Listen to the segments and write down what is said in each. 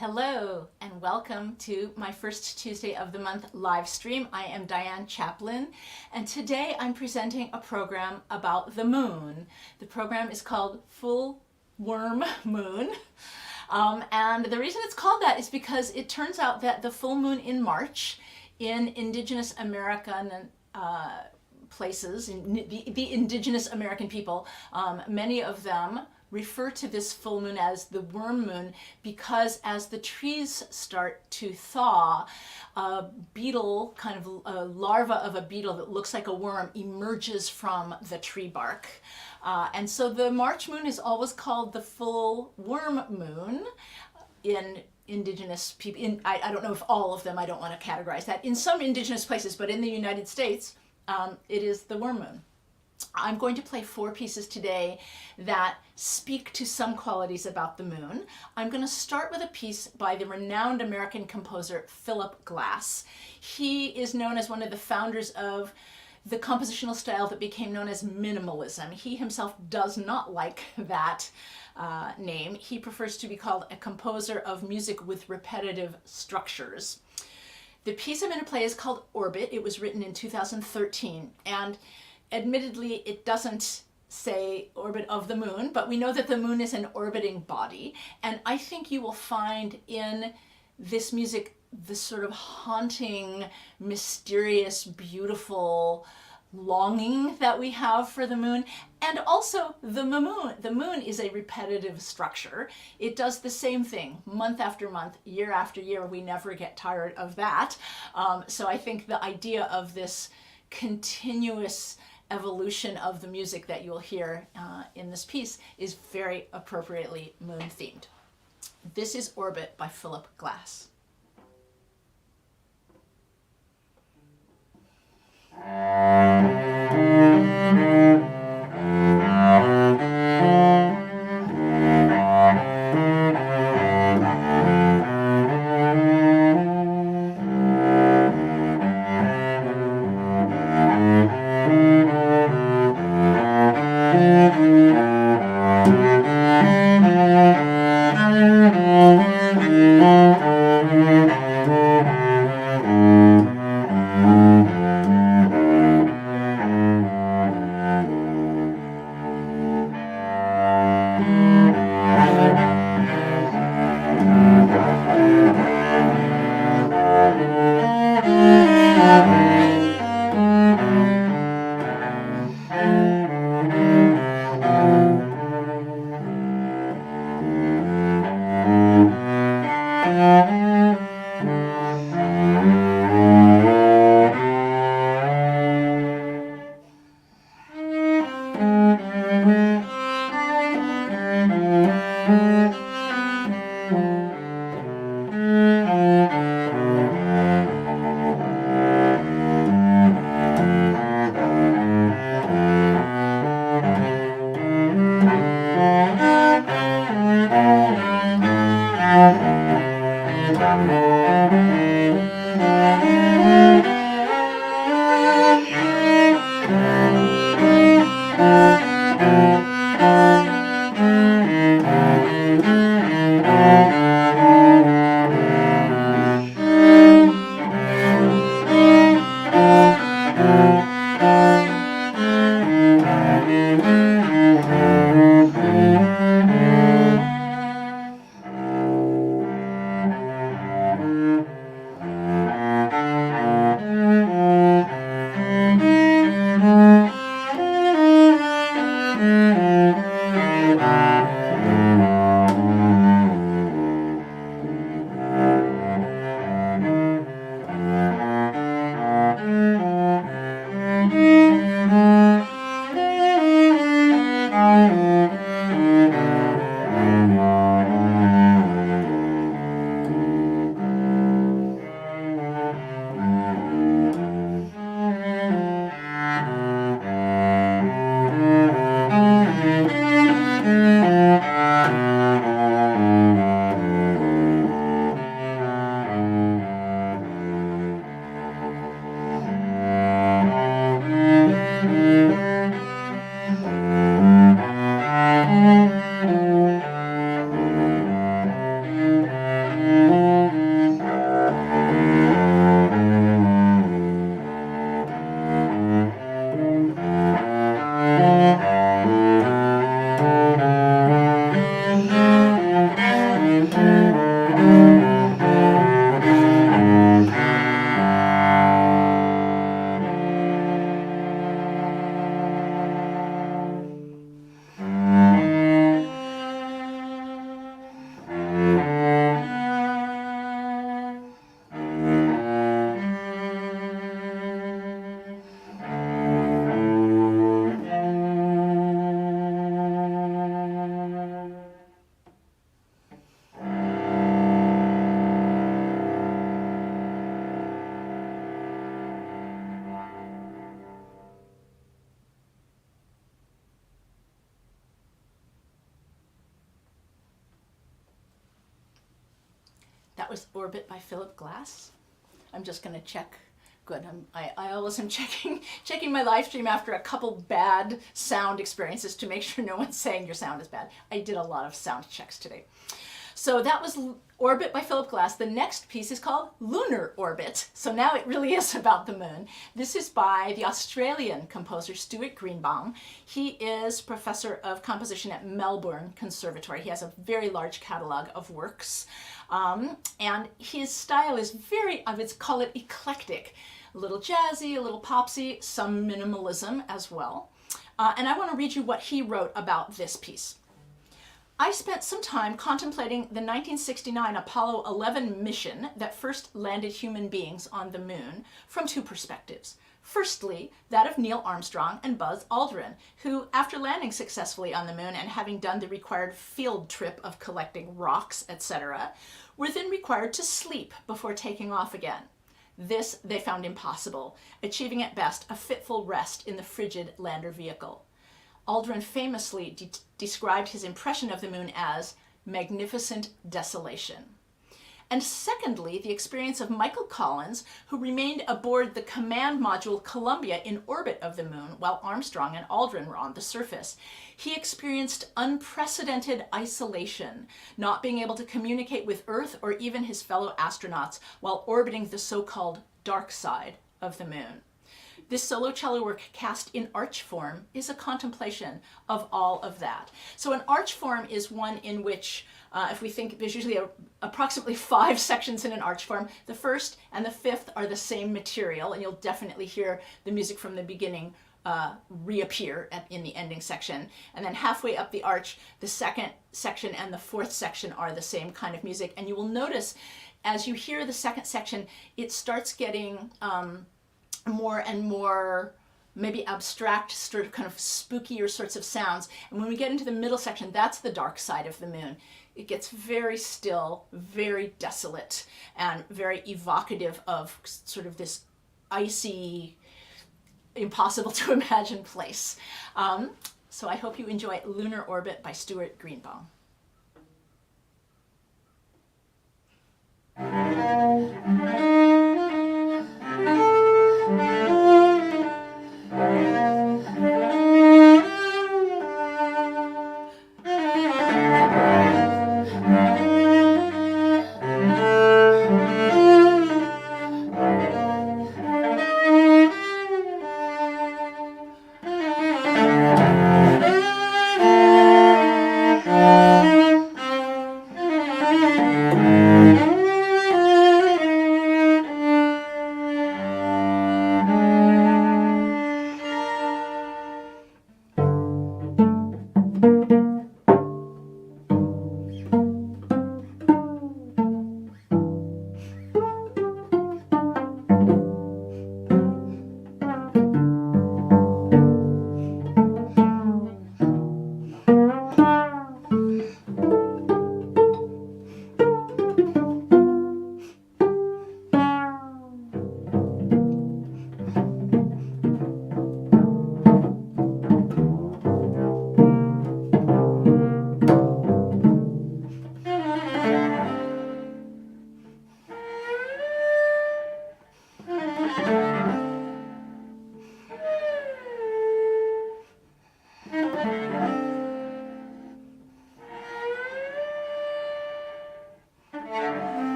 Hello and welcome to my first Tuesday of the month live stream. I am Diane Chaplin and today I'm presenting a program about the moon. The program is called Full Worm Moon. And the reason it's called that is because it turns out that the full moon in March in indigenous American places, in the indigenous American people, many of them refer to this full moon as the worm moon because as the trees start to thaw, a beetle, kind of a larva of a beetle that looks like a worm, emerges from the tree bark. And so the March moon is always called the full worm moon in indigenous people. I don't know if all of them, I don't want to categorize that. In some indigenous places, but in the United States, it is the worm moon. I'm going to play 4 pieces today that speak to some qualities about the moon. I'm going to start with a piece by the renowned American composer Philip Glass. He is known as one of the founders of the compositional style that became known as minimalism. He himself does not like that name. He prefers to be called a composer of music with repetitive structures. The piece I'm going to play is called Orbit. It was written in 2013, and admittedly, it doesn't say orbit of the moon, but we know that the moon is an orbiting body. And I think you will find in this music this sort of haunting, mysterious, beautiful longing that we have for the moon. And also the moon. The moon is a repetitive structure. It does the same thing month after month, year after year. We never get tired of that. So I think the idea of this continuous evolution of the music that you'll hear in this piece is very appropriately moon themed. This is Orbit by Philip Glass. was Orbit by Philip Glass. I'm just going to check. Good. I always am checking my live stream after a couple bad sound experiences to make sure no one's saying your sound is bad. I did a lot of sound checks today. So that was Orbit by Philip Glass. The next piece is called Lunar Orbit. So now it really is about the moon. This is by the Australian composer Stuart Greenbaum. He is professor of composition at Melbourne Conservatory. He has a very large catalog of works. And his style is very, I would call it eclectic. A little jazzy, a little popsy, some minimalism as well. And I want to read you what he wrote about this piece. I spent some time contemplating the 1969 Apollo 11 mission that first landed human beings on the moon from two perspectives. Firstly, that of Neil Armstrong and Buzz Aldrin, who, after landing successfully on the moon and having done the required field trip of collecting rocks, etc., were then required to sleep before taking off again. This they found impossible, achieving at best a fitful rest in the frigid lander vehicle. Aldrin famously described his impression of the moon as magnificent desolation. And secondly, the experience of Michael Collins, who remained aboard the command module Columbia in orbit of the moon while Armstrong and Aldrin were on the surface. He experienced unprecedented isolation, not being able to communicate with Earth or even his fellow astronauts while orbiting the so-called dark side of the moon. This solo cello work, cast in arch form, is a contemplation of all of that. So an arch form is one in which, if we think there's usually approximately 5 sections in an arch form, the first and the fifth are the same material, and you'll definitely hear the music from the beginning reappear in the ending section. And then halfway up the arch, the second section and the fourth section are the same kind of music. And you will notice as you hear the second section, it starts getting more and more maybe abstract, sort of kind of spookier sorts of sounds. And when we get into the middle section, that's the dark side of the moon. It gets very still, very desolate, and very evocative of sort of this icy, impossible to imagine place. So I hope you enjoy Lunar Orbit by Stuart Greenbaum.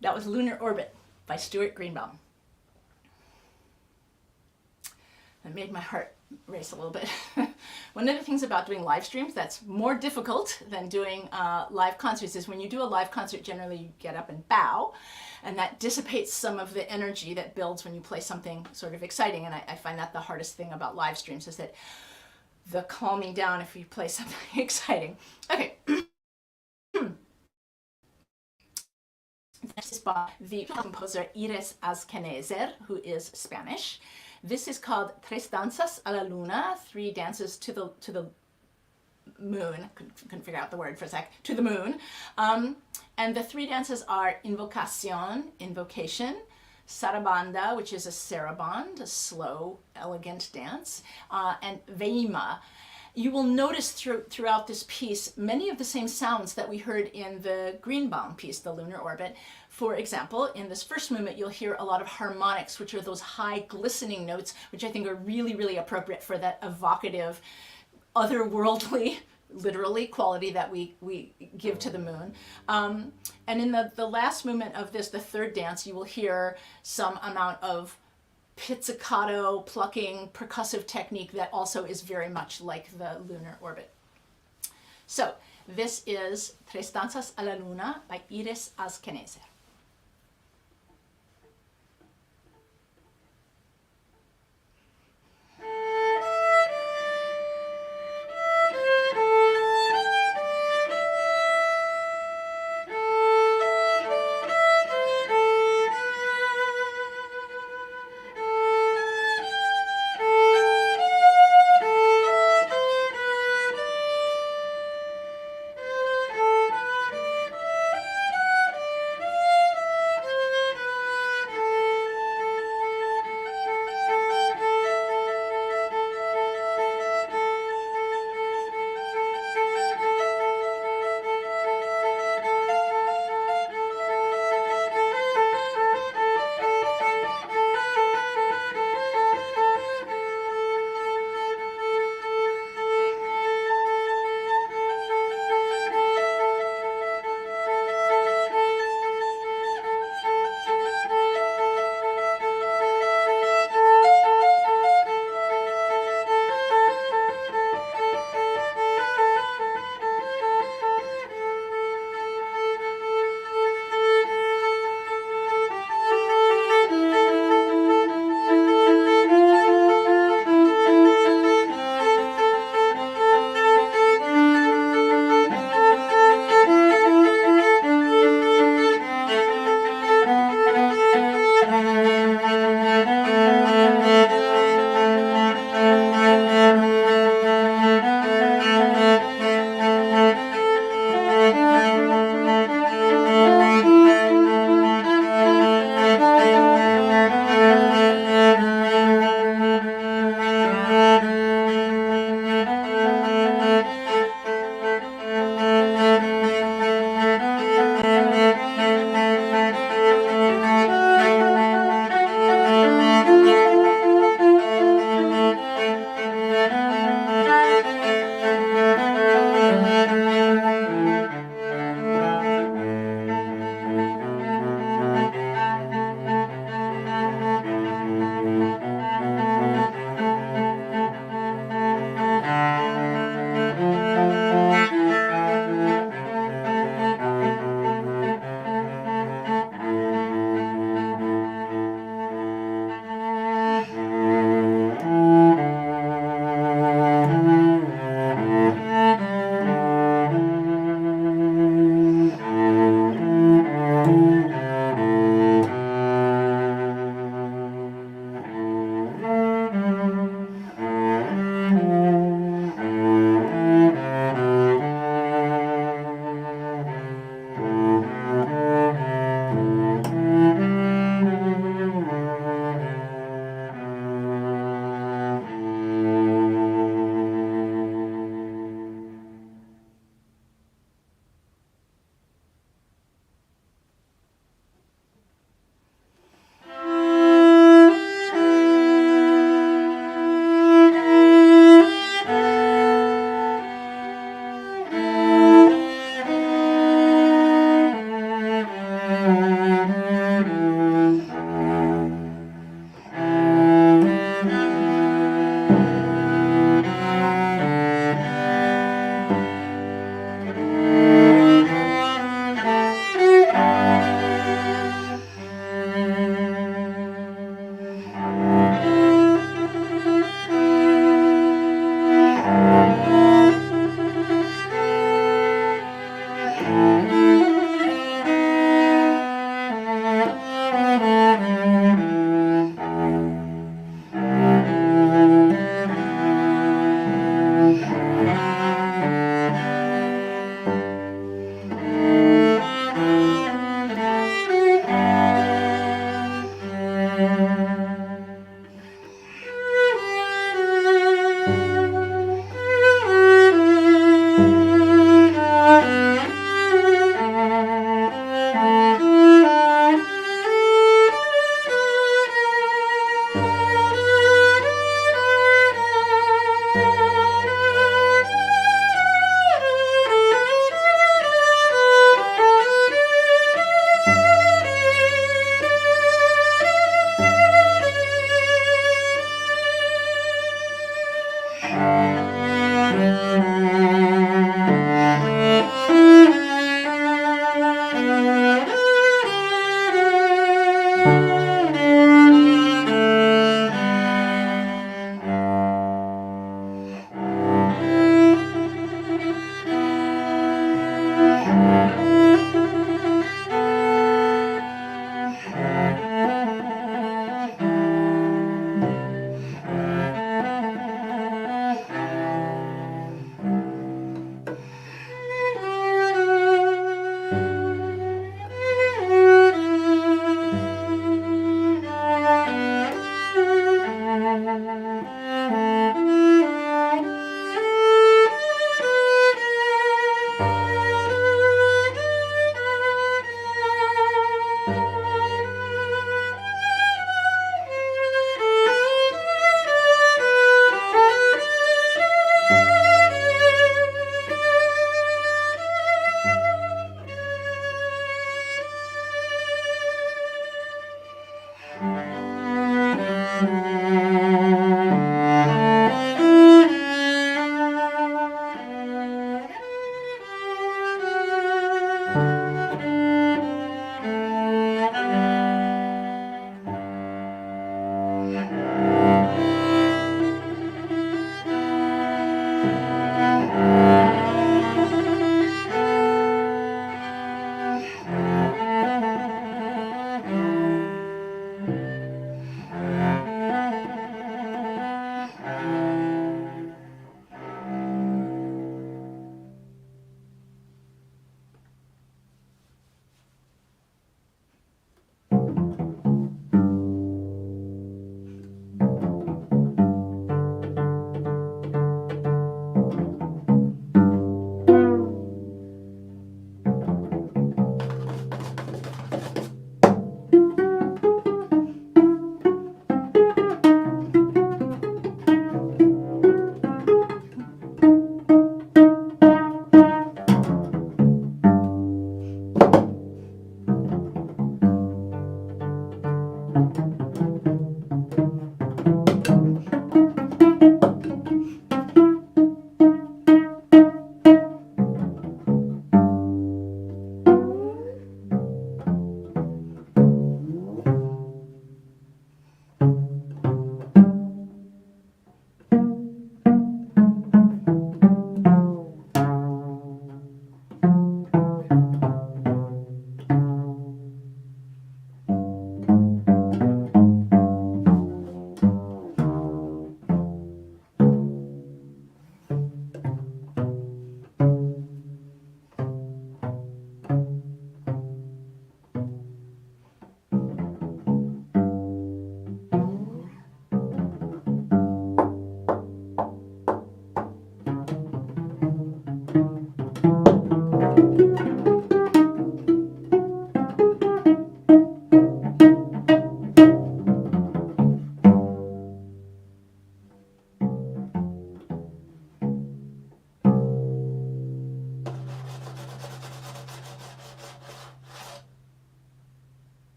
That was Lunar Orbit by Stuart Greenbaum. That made my heart race a little bit. One of the things about doing live streams that's more difficult than doing live concerts is when you do a live concert, generally you get up and bow, and that dissipates some of the energy that builds when you play something sort of exciting. And I find that the hardest thing about live streams is that the calming down if you play something exciting. Okay. This is by the composer Iris Azkenezer, who is Spanish. This is called Tres Danzas a la Luna, 3 dances to the moon. Couldn't figure out the word for a sec. To the moon. And the 3 dances are Invocación, invocation, Sarabanda, which is a saraband, a slow, elegant dance, and Veima. You will notice throughout this piece many of the same sounds that we heard in the Greenbaum piece, the Lunar Orbit. For example, in this first movement, you'll hear a lot of harmonics, which are those high glistening notes, which I think are really, really appropriate for that evocative, otherworldly, literally, quality that we give to the moon. And in the last movement of this, the third dance, you will hear some amount of pizzicato, plucking, percussive technique that also is very much like the Lunar Orbit. So this is Tres Danzas a la Luna by Iris Azkenezer.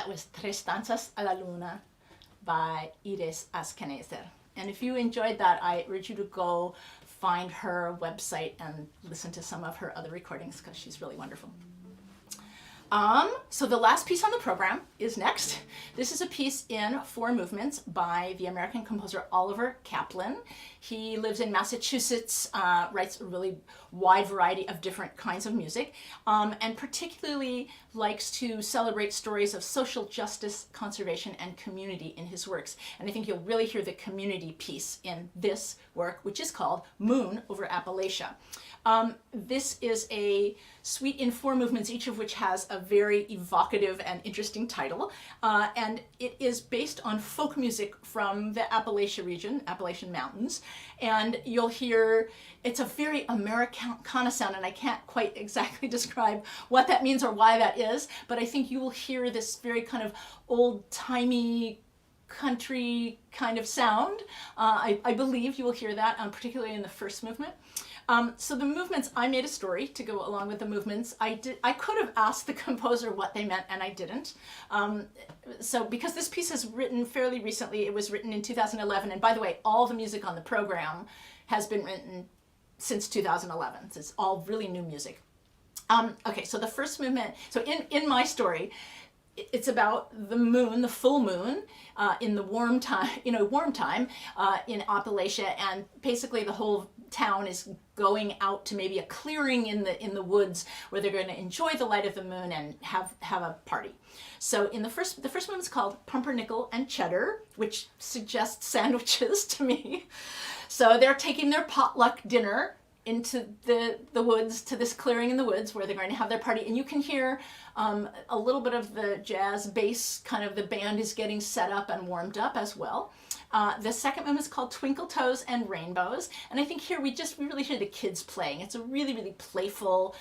was Tres Danzas a la Luna by Iris Askenezer. And if you enjoyed that, I urge you to go find her website and listen to some of her other recordings because she's really wonderful. So the last piece on the program is next. This is a piece in 4 movements by the American composer Oliver Kaplan. He lives in Massachusetts, writes a really wide variety of different kinds of music, and particularly likes to celebrate stories of social justice, conservation, and community in his works. And I think you'll really hear the community piece in this work, which is called Moon over Appalachia. This is a suite in 4 movements, each of which has a very evocative and interesting title. And it is based on folk music from the Appalachia region, Appalachian Mountains. And you'll hear, it's a very Americana sound, and I can't quite exactly describe what that means or why that is, but I think you will hear this very kind of old-timey country kind of sound. I believe you will hear that, particularly in the first movement. So the movements, I made a story to go along with the movements. I could have asked the composer what they meant, and I didn't. So because this piece is written fairly recently, it was written in 2011. And by the way, all the music on the program has been written since 2011. So it's all really new music. Okay, so the first movement, so in my story, it's about the moon, the full moon, in the warm time in Appalachia, and basically the whole town is going out to maybe a clearing in the woods where they're going to enjoy the light of the moon and have a party. So in the first movement is called Pumpernickel and Cheddar, which suggests sandwiches to me. So they're taking their potluck dinner into the woods, to this clearing in the woods where they're going to have their party. And you can hear a little bit of the jazz bass, kind of the band is getting set up and warmed up as well. The second movement is called Twinkle Toes and Rainbows. And I think here we really hear the kids playing. It's a really, really playful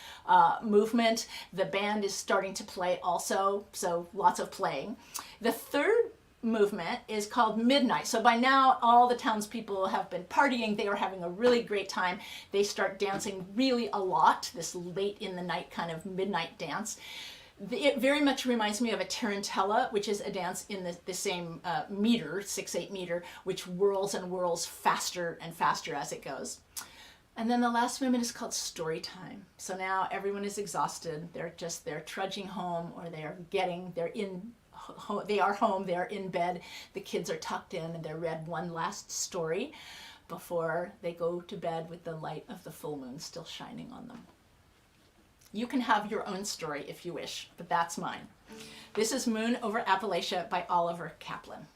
movement. The band is starting to play also, so lots of playing. The third movement is called Midnight. So by now all the townspeople have been partying. They are having a really great time. They start dancing really a lot, this late in the night kind of midnight dance. It very much reminds me of a tarantella, which is a dance in the same meter, 6/8 meter, which whirls and whirls faster and faster as it goes. And then the last movement is called Story Time. So now everyone is exhausted. They're trudging home, or they are home, they are in bed, the kids are tucked in, and they're read one last story before they go to bed with the light of the full moon still shining on them. You can have your own story if you wish, but that's mine. This is Moon over Appalachia by Oliver Kaplan.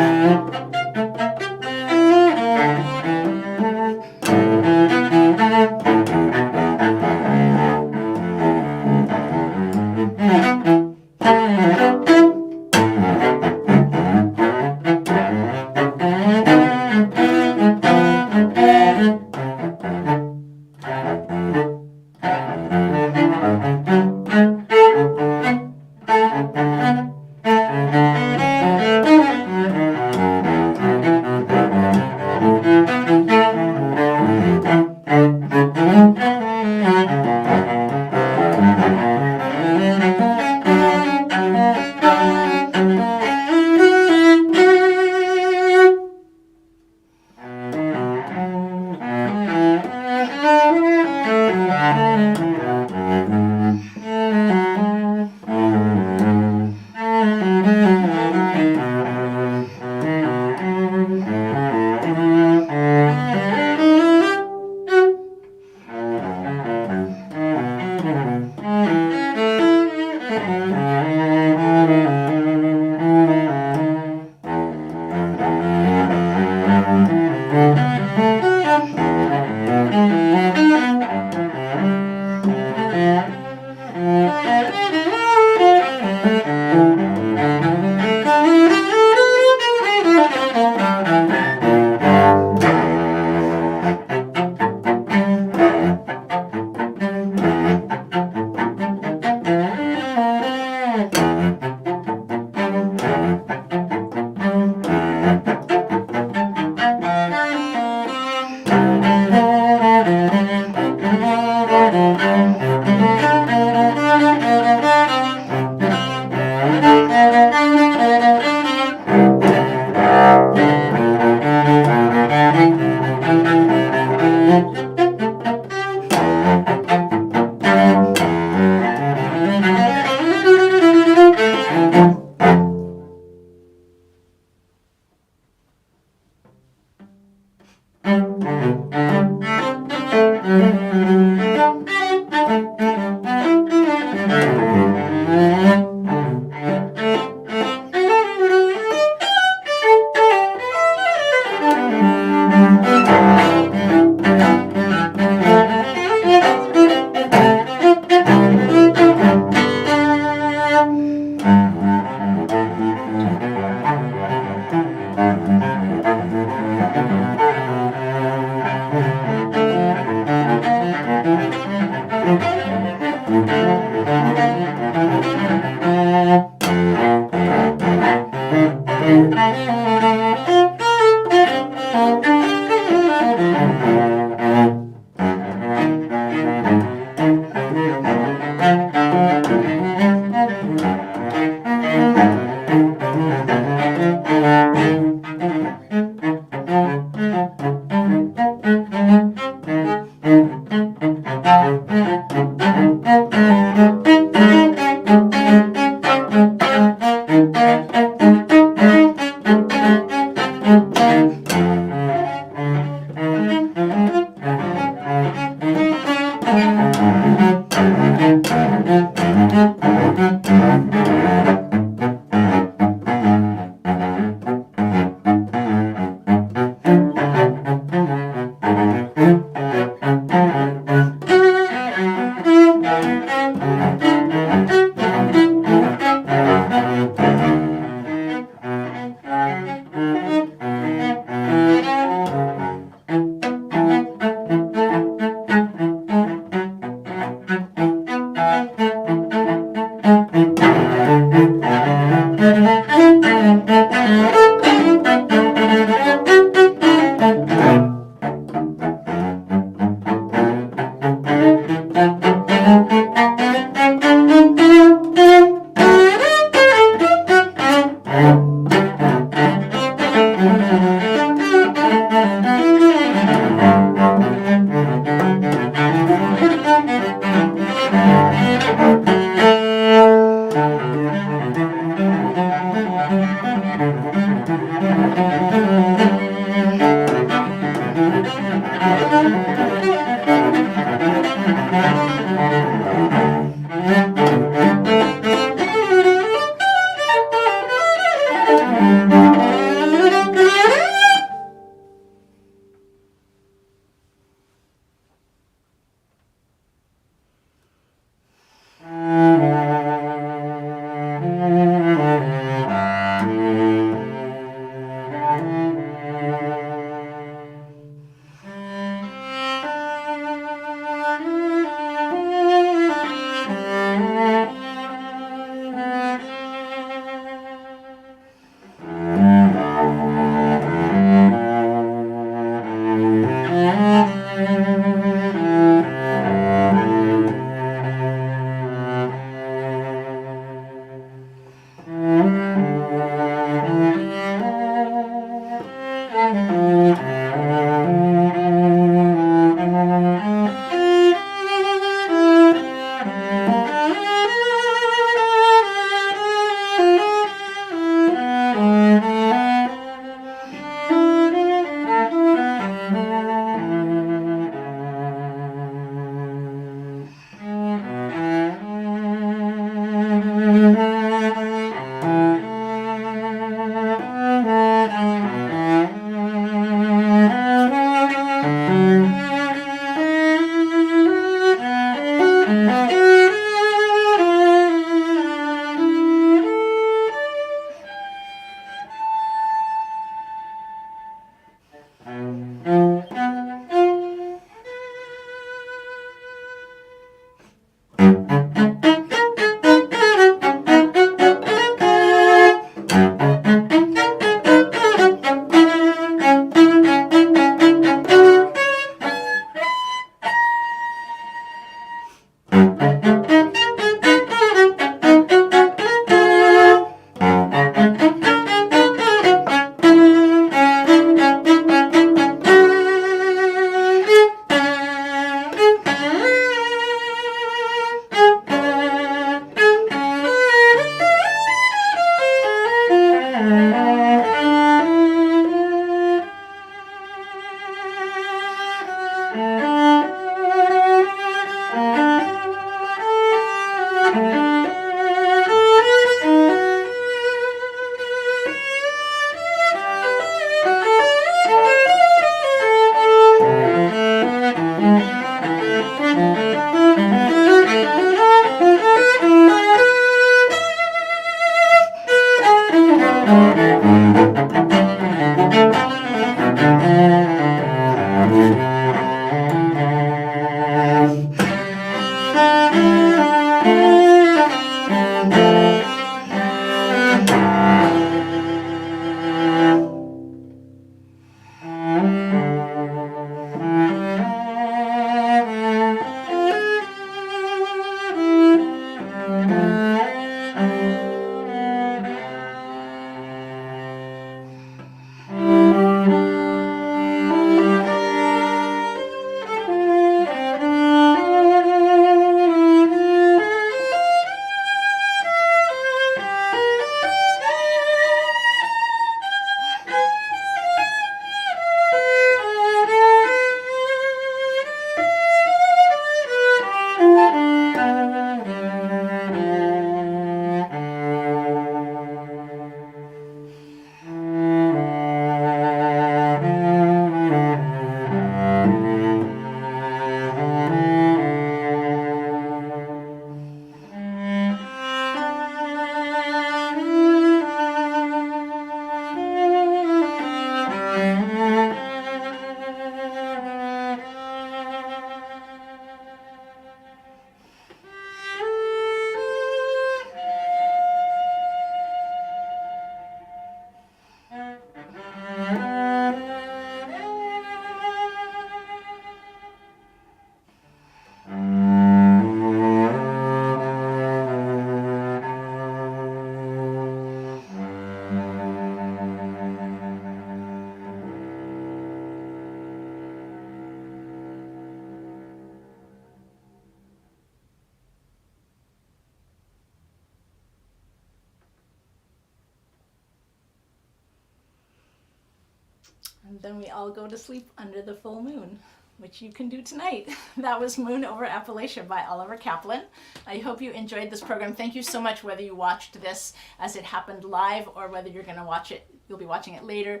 And then we all go to sleep under the full moon, which you can do tonight. That was Moon Over Appalachia by Oliver Kaplan. I hope you enjoyed this program. Thank you so much, whether you watched this as it happened live or whether you're going to watch it, you'll be watching it later.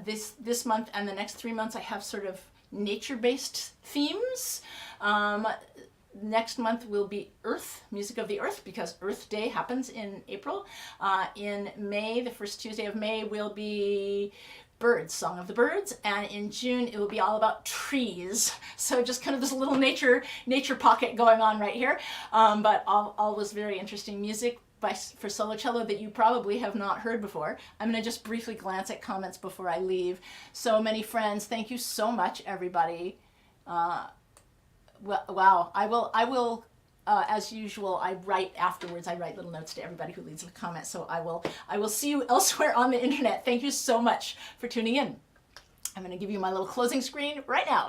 This month and the next 3 months, I have sort of nature-based themes. Next month will be Earth, Music of the Earth, because Earth Day happens in April. In May, the first Tuesday of May, will be birds, Song of the Birds, and in June it will be all about trees. So just kind of this little nature pocket going on right here, but all was very interesting music for solo cello that you probably have not heard before. I'm going to just briefly glance at comments before I leave. So many friends, thank you so much, everybody. Well, wow, I will. As usual, I write afterwards. I write little notes to everybody who leaves a comment. So I will see you elsewhere on the internet. Thank you so much for tuning in. I'm going to give you my little closing screen right now.